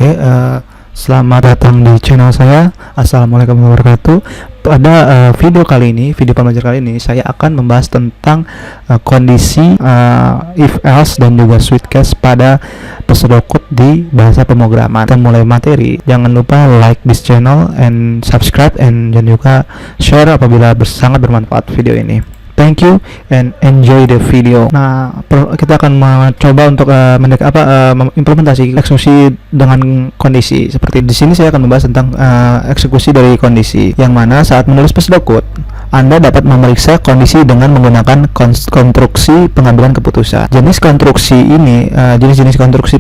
Oke, selamat datang di channel saya. Assalamualaikum warahmatullahi wabarakatuh. Pada video pembelajaran kali ini saya akan membahas tentang kondisi if else dan juga switch case pada pseudocode di bahasa pemrograman. Kita mulai materi. Jangan lupa like this channel and subscribe and juga share apabila sangat bermanfaat video ini. Thank you and enjoy the video. Nah, kita akan mencoba untuk implementasi eksekusi dengan kondisi. Seperti di sini saya akan membahas tentang eksekusi dari kondisi, yang mana saat menulis pseudocode Anda dapat memeriksa kondisi dengan menggunakan konstruksi pengambilan keputusan. Jenis konstruksi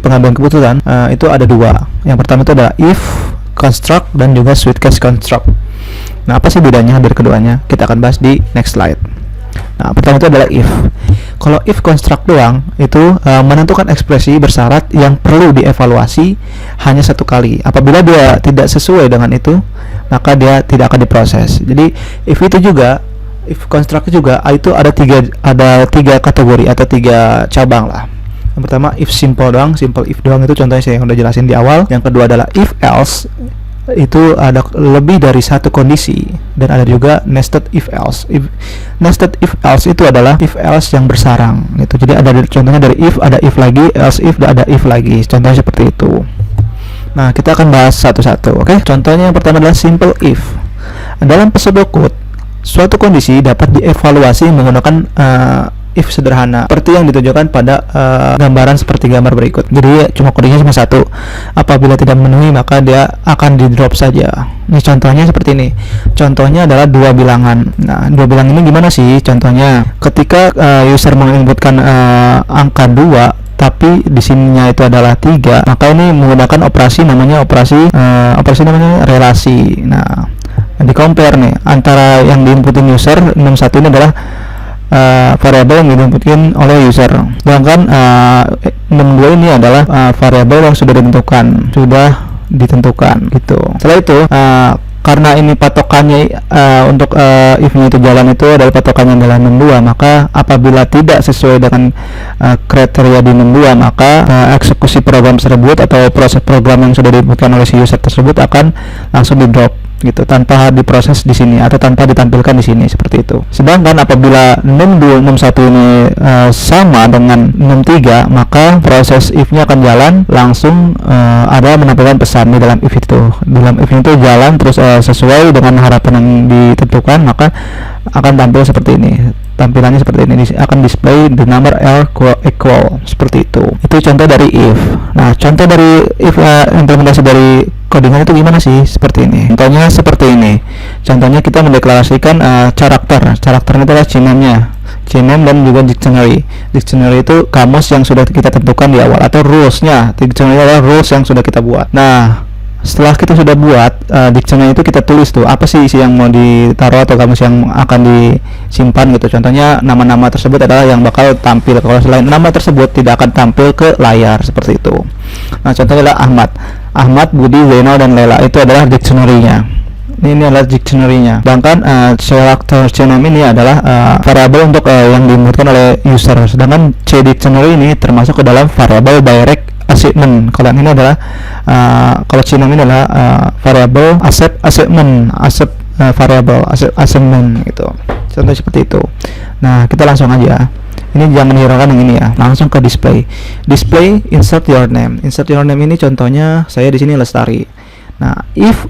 pengambilan keputusan itu ada dua. Yang pertama itu adalah if construct dan juga switch case construct. Nah, apa sih bedanya dari keduanya? Kita akan bahas di next slide. Nah, pertama itu adalah if. Kalau if construct doang itu menentukan ekspresi bersyarat yang perlu dievaluasi hanya satu kali. Apabila dia tidak sesuai dengan itu, maka dia tidak akan diproses. Jadi if construct juga itu ada tiga kategori atau tiga cabang lah. Yang pertama if simple if doang itu contohnya saya udah jelasin di awal. Yang kedua adalah if else, itu ada lebih dari satu kondisi, dan ada juga nested if else. Nested if else itu adalah if else yang bersarang gitu. Jadi ada contohnya dari if, ada if lagi, else if, ada if lagi. Contohnya seperti itu. Nah, kita akan bahas satu-satu. Oke. Contohnya yang pertama adalah simple if. Dalam pseudocode, suatu kondisi dapat dievaluasi menggunakan if sederhana seperti yang ditunjukkan pada gambaran seperti gambar berikut. Jadi cuma kodenya cuma satu. Apabila tidak memenuhi maka dia akan di drop saja. Ini contohnya seperti ini. Contohnya adalah dua bilangan. Nah, dua bilangan ini gimana sih? Contohnya ketika user menginputkan angka 2 tapi di sininya itu adalah 3, maka ini menggunakan operasi namanya relasi. Nah, di compare nih antara yang diinputin user 61 ini adalah variabel yang diinputkan oleh user, sedangkan 62 ini adalah variabel yang sudah ditentukan gitu. Setelah itu karena ini patokannya untuk if-nya itu jalan itu adalah patokannya adalah 62, maka apabila tidak sesuai dengan kriteria di 62, maka eksekusi program tersebut atau proses program yang sudah diinputkan oleh si user tersebut akan langsung di drop gitu, tanpa diproses di sini atau tanpa ditampilkan di sini seperti itu. Sedangkan apabila 62 61 ini sama dengan 63, maka proses if-nya akan jalan langsung, ada menampilkan pesan di dalam if itu. Dalam if itu jalan terus sesuai dengan harapan yang ditentukan, maka akan tampil seperti ini. Tampilannya seperti ini, akan display the number L equal seperti itu. Itu contoh dari if. Nah, contoh dari if implementasi dari codingan itu gimana sih? Seperti ini. Contohnya seperti ini. Contohnya kita mendeklarasikan karakter itu adalah CNAME dan juga dictionary. Dictionary itu kamus yang sudah kita tentukan di awal, atau rules-nya. Dictionary adalah rules yang sudah kita buat. Nah, setelah kita sudah buat dictionary itu, kita tulis tuh apa sih isi yang mau ditaruh atau kamus yang akan disimpan gitu. Contohnya nama-nama tersebut adalah yang bakal tampil. Kalau selain nama tersebut tidak akan tampil ke layar seperti itu. Nah, contohnya adalah Ahmad, Budi, Zainal, dan Lela. Itu adalah dictionary-nya. Ini adalah dictionary-nya. Sedangkan character CNAME ini adalah variabel untuk yang diinputkan oleh user. Sedangkan C dictionary ini termasuk ke dalam variabel direct assignment. Kalau yang ini adalah kalau CNAME ini adalah variabel assignment gitu. Contoh seperti itu. Nah, kita langsung aja. Ini jangan hiraukan yang ini ya. Langsung ke display. Display insert your name. Insert your name ini contohnya saya di sini Lestari. Nah, if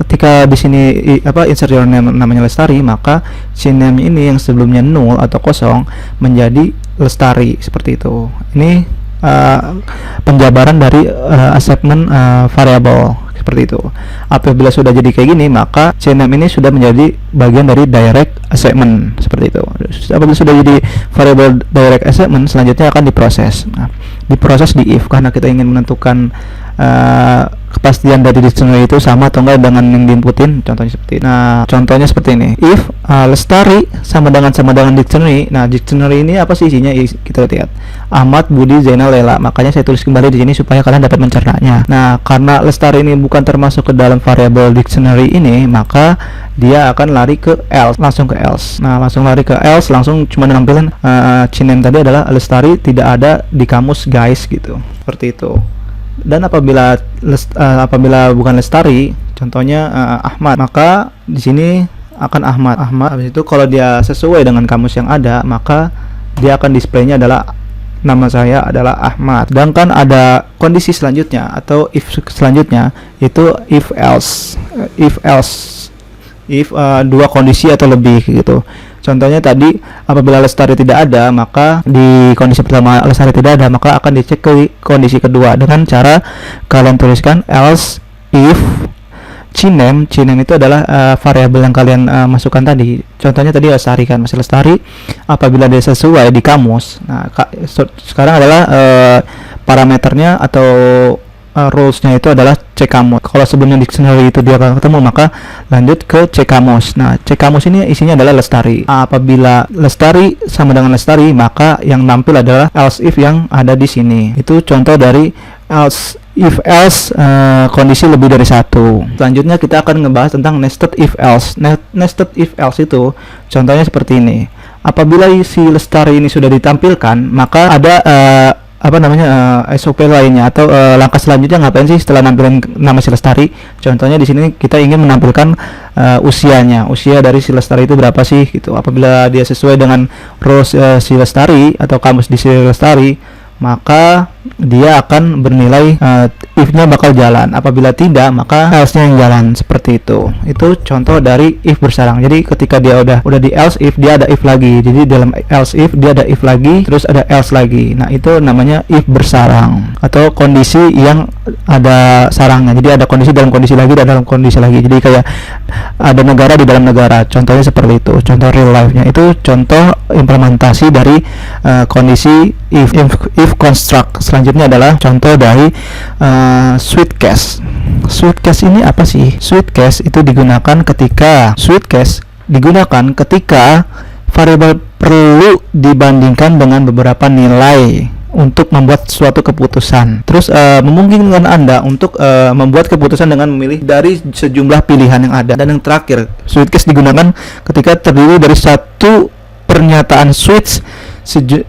ketika di sini insert your name namanya Lestari, maka CNAME ini yang sebelumnya null atau kosong menjadi Lestari seperti itu. Ini penjabaran dari assignment variable seperti itu. Apabila sudah jadi kayak gini, maka CNAME ini sudah menjadi bagian dari direct assignment seperti itu. Apabila sudah jadi variable direct assignment, selanjutnya akan diproses. Nah, diproses di if karena kita ingin menentukan kepastian dari dictionary itu sama atau enggak dengan yang diinputin. Contohnya seperti ini. Nah, contohnya seperti ini. If Lestari sama dengan dictionary. Nah, dictionary ini apa sih isinya? Kita lihat. Ahmad, Budi, Zainal, Lela. Makanya saya tulis kembali di sini supaya kalian dapat mencernanya. Nah, karena Lestari ini bukan termasuk ke dalam variable dictionary ini, maka dia akan lari ke else, langsung ke else. Nah, langsung lari ke else, langsung cuma nampilin CNAME tadi adalah Lestari tidak ada di kamus guys gitu. Seperti itu. Dan apabila bukan Lestari, contohnya Ahmad, maka di sini akan Ahmad. Habis itu kalau dia sesuai dengan kamus yang ada, maka dia akan displaynya adalah nama saya adalah Ahmad. Sedangkan ada kondisi selanjutnya atau if selanjutnya, itu if dua kondisi atau lebih gitu. Contohnya tadi apabila Lestari tidak ada, maka di kondisi pertama Lestari tidak ada, maka akan dicek ke kondisi kedua dengan cara kalian tuliskan else if Cinem itu adalah variabel yang kalian masukkan tadi. Contohnya tadi Lestari kan, masih Lestari. Apabila dia sesuai di kamus, nah sekarang adalah parameternya atau rulesnya itu adalah cek kamus. Kalau sebelumnya dictionary itu dia akan ketemu, maka lanjut ke cek kamus. Nah, cek kamus ini isinya adalah Lestari. Apabila Lestari sama dengan Lestari, maka yang nampil adalah else if yang ada di sini. Itu contoh dari else kondisi lebih dari satu. Selanjutnya kita akan ngebahas tentang nested if else. Nested if else itu contohnya seperti ini. Apabila si Lestari ini sudah ditampilkan, maka ada SOP lainnya atau langkah selanjutnya ngapain sih setelah nampilin nama si Lestari. Contohnya di sini kita ingin menampilkan usia dari si Lestari itu berapa sih gitu. Apabila dia sesuai dengan rows si Lestari atau kamus di si Lestari, maka dia akan bernilai if-nya bakal jalan. Apabila tidak, maka else-nya yang jalan, seperti itu. Itu contoh dari if bersarang. Jadi ketika dia udah di else if, dia ada if lagi. Jadi dalam else if dia ada if lagi, terus ada else lagi. Nah, itu namanya if bersarang atau kondisi yang ada sarangnya. Jadi ada kondisi dalam kondisi lagi, dan dalam kondisi lagi. Jadi kayak ada negara di dalam negara. Contohnya seperti itu. Contoh real life-nya itu contoh implementasi dari kondisi if construct. Selanjutnya adalah contoh dari switch case. Switch case ini apa sih? Switch case itu digunakan ketika variabel perlu dibandingkan dengan beberapa nilai untuk membuat suatu keputusan. Terus memungkinkan Anda untuk membuat keputusan dengan memilih dari sejumlah pilihan yang ada. Dan yang terakhir, switch case digunakan ketika terdiri dari satu pernyataan switch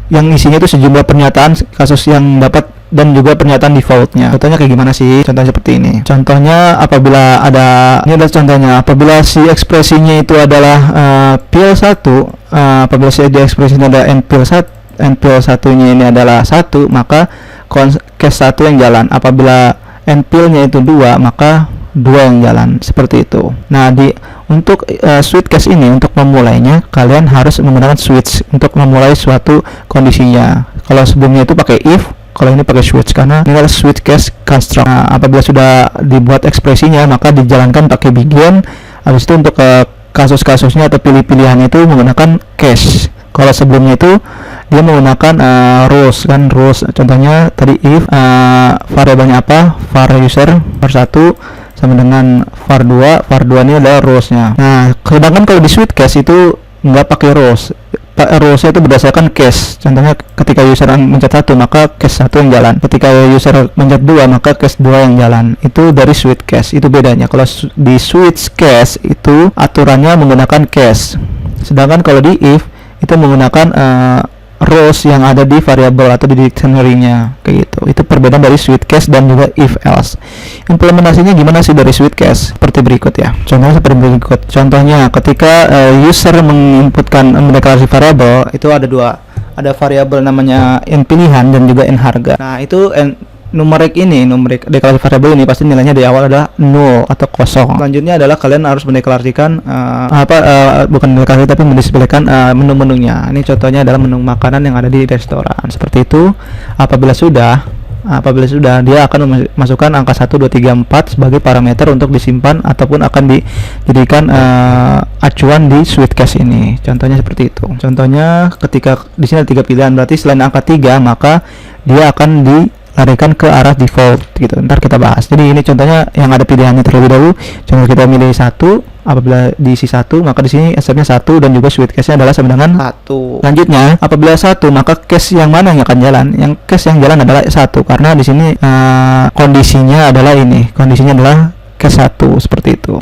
yang isinya itu sejumlah pernyataan kasus yang dapat dan juga pernyataan defaultnya. Contohnya kayak gimana sih? Contohnya seperti ini. Contohnya apabila si ekspresinya itu adalah pil 1, apabila si ekspresinya ada npil 1-nya ini adalah 1, maka case 1 yang jalan. Apabila npil-nya itu 2, maka 2 yang jalan, seperti itu. Nah, untuk switch case ini, untuk memulainya kalian harus menggunakan switch untuk memulai suatu kondisinya. Kalau sebelumnya itu pakai if, kalau ini pakai switch karena ini adalah switch case construct. Nah, apabila sudah dibuat ekspresinya, maka dijalankan pakai begin. Habis itu untuk kasus-kasusnya atau pilih-pilihan itu menggunakan case. Kalau sebelumnya itu dia menggunakan rules. Contohnya tadi if variabelnya apa? var user var 1 sama dengan var 2 ini adalah rulesnya. Nah, sedangkan kalau di switch case itu nggak pakai rules. Rulesnya itu berdasarkan case. Contohnya ketika user mencet 1, maka case 1 yang jalan. Ketika user mencet 2, maka case 2 yang jalan. Itu dari switch case. Itu bedanya. Kalau di switch case itu aturannya menggunakan case. Sedangkan kalau di if itu menggunakan rows yang ada di variabel atau di dictionary-nya, kayak gitu. Itu perbedaan dari switch case dan juga if else. Implementasinya gimana sih dari switch case? Seperti berikut ya. Contohnya seperti berikut. Contohnya ketika user menginputkan mendeklarasi variabel, itu ada dua. Ada variabel namanya n pilihan dan juga n harga. Nah, itu numerik deklarasi variabel ini pasti nilainya di awal adalah 0 atau kosong. Selanjutnya adalah kalian harus mendeklarasikan bukan mendeklarasi tapi mendisiplinkan menu-menunya. Ini contohnya adalah menu makanan yang ada di restoran. Seperti itu. Apabila sudah dia akan memasukkan angka 1, 2, 3, 4 sebagai parameter untuk disimpan ataupun akan dijadikan acuan di switch case ini. Contohnya seperti itu. Contohnya ketika di sini ada 3 pilihan, berarti selain angka 3 maka dia akan dilarikan ke arah default gitu. Ntar kita bahas. Jadi ini contohnya yang ada pilihannya terlebih dahulu. Contoh kita milih 1, apabila diisi 1, maka di sini SF-nya 1 dan juga switch case-nya adalah sama dengan 1. Selanjutnya, apabila 1, maka case yang mana yang akan jalan? Yang case yang jalan adalah 1 karena di sini kondisinya adalah case 1 seperti itu.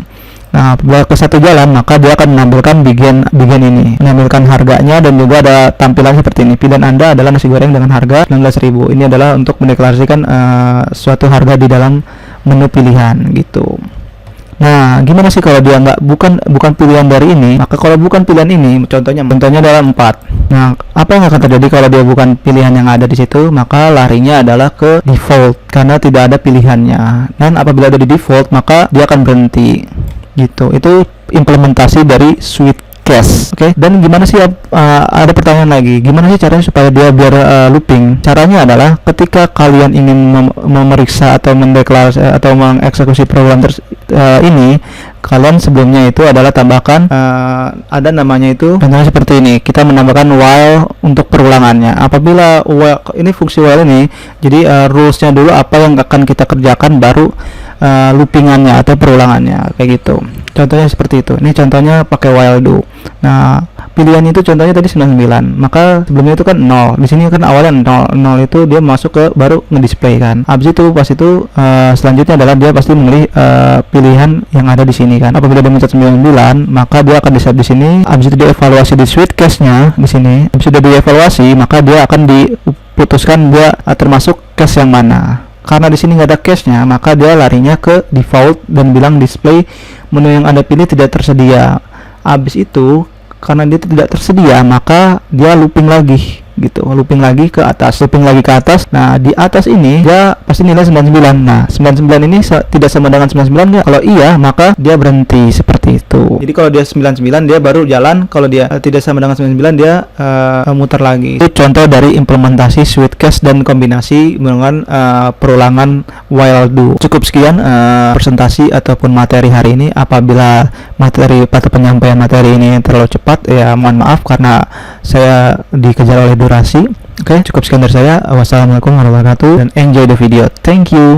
Nah, apabila ke satu jalan, maka dia akan menampilkan bagian ini, menampilkan harganya dan juga ada tampilan seperti ini. Pilihan Anda adalah nasi goreng dengan harga 19.000. Ini adalah untuk mendeklarasikan suatu harga di dalam menu pilihan gitu. Nah, gimana sih kalau dia bukan pilihan dari ini? Maka kalau bukan pilihan ini, contohnya adalah 4. Nah, apa yang akan terjadi kalau dia bukan pilihan yang ada di situ? Maka larinya adalah ke default karena tidak ada pilihannya. Dan apabila ada di default, maka dia akan berhenti. Gitu. Itu implementasi dari Sweetcast. Oke. Dan gimana sih ada pertanyaan lagi? Gimana sih caranya supaya dia biar looping? Caranya adalah ketika kalian ingin memeriksa atau mendeklarasi atau mengeksekusi program ini, kalian sebelumnya itu adalah tambahkan ada namanya itu, contohnya seperti ini, kita menambahkan while untuk perulangannya. Apabila while, ini fungsi while ini, jadi rulesnya dulu apa yang akan kita kerjakan, baru loopingannya atau perulangannya, kayak gitu. Contohnya seperti itu. Ini contohnya pakai while do. Nah, pilihannya itu contohnya tadi 99. Maka sebelumnya itu kan 0. Di sini kan awalnya 0. 0 itu dia masuk ke baru ngedisplay kan. Habis itu pas itu selanjutnya adalah dia pasti memilih pilihan yang ada di sini kan. Apabila dia mencet 99, maka dia akan di-save di sini. Habis itu dievaluasi di Sweetcast-nya di sini. Habis sudah dievaluasi, maka dia akan diputuskan dia termasuk cache yang mana. Karena di sini nggak ada cache-nya, maka dia larinya ke default dan bilang display menu yang Anda pilih tidak tersedia. Habis itu karena dia tidak tersedia, maka dia looping lagi gitu, looping lagi ke atas. Nah, di atas ini dia pasti nilai 99. Nah, 99 ini tidak sama dengan 99 nggak? Kalau iya, maka dia berhenti seperti itu. Jadi kalau dia 99 dia baru jalan, kalau dia tidak sama dengan 99 dia muter lagi. Itu contoh dari implementasi Sweetcast dan kombinasi dengan perulangan while do. Cukup sekian presentasi ataupun materi hari ini. Apabila materi atau penyampaian materi ini terlalu cepat, ya mohon maaf karena saya dikejar oleh durasi. Oke, cukup sekian dari saya. Wassalamualaikum warahmatullahi wabarakatuh dan enjoy the video. Thank you.